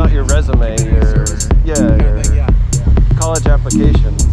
not your resume, your college applications.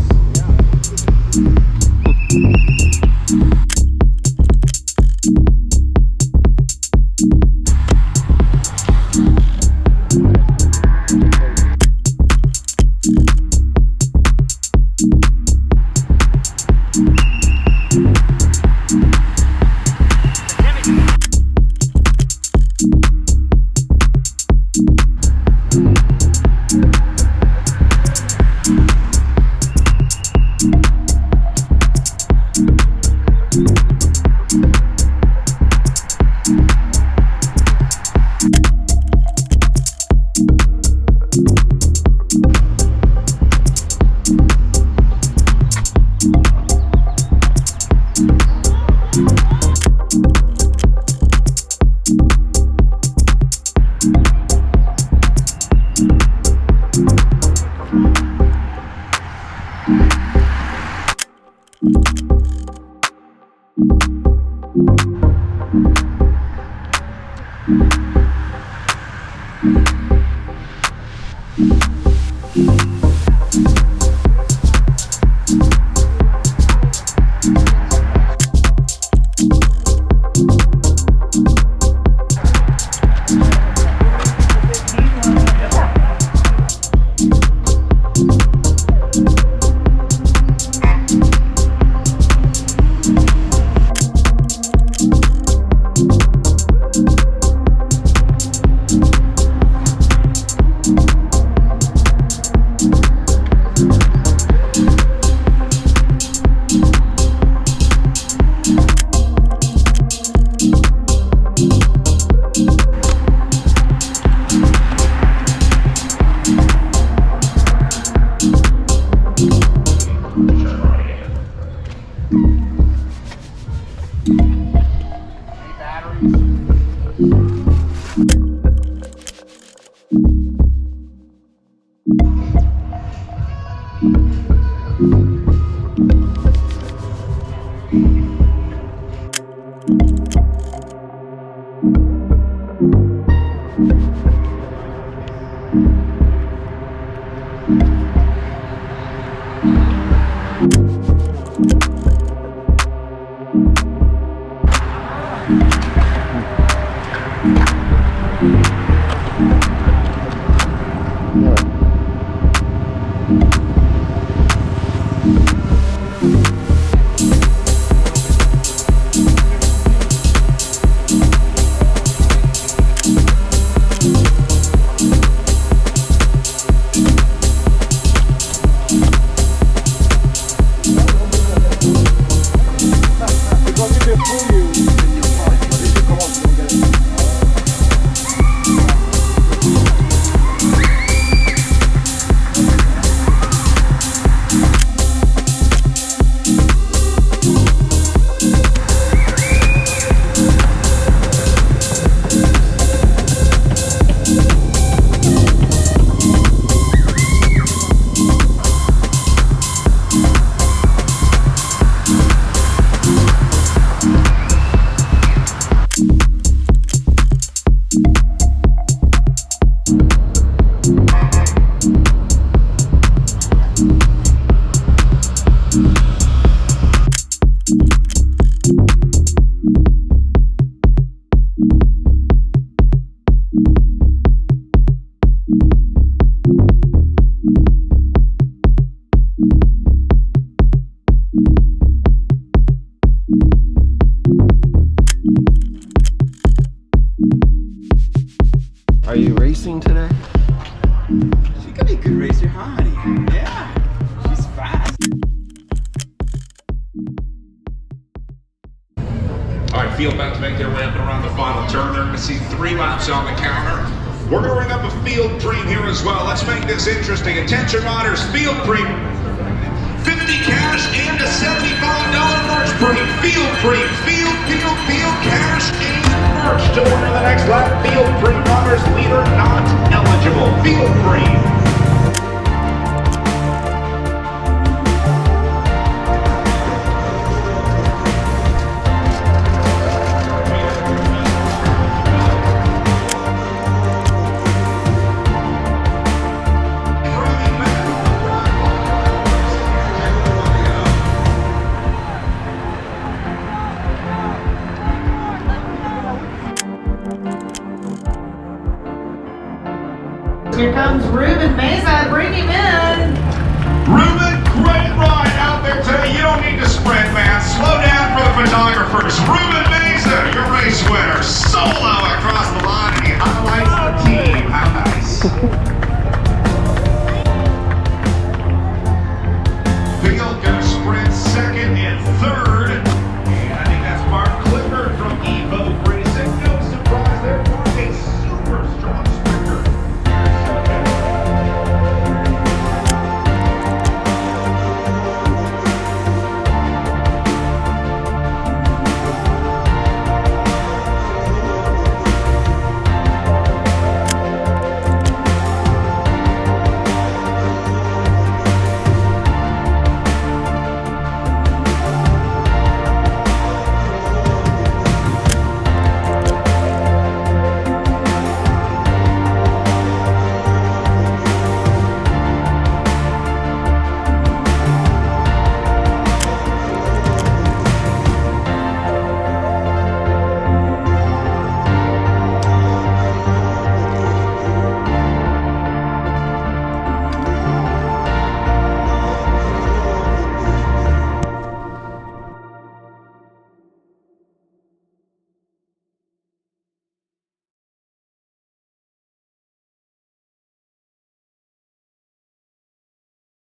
Are you racing today? She could be a good racer, huh, honey? Yeah, she's fast. All right, field about to make their way up and around the final turn. They're going to see 3 laps on the counter. We're going to ring up a field premium here as well. Let's make this interesting. Attention riders, field premium. 50 cash and a $75 merch premium. Field premium. Field cash and merch. To winner the next lap. Field premium runners, leader not eligible. Field premium. already win. Ruben, great ride out there today. You don't need to sprint, man. Slow down for the photographers. Ruben Mesa, your race winner. Solo across the line, and he highlights the team. How nice. Field gonna sprint second and third.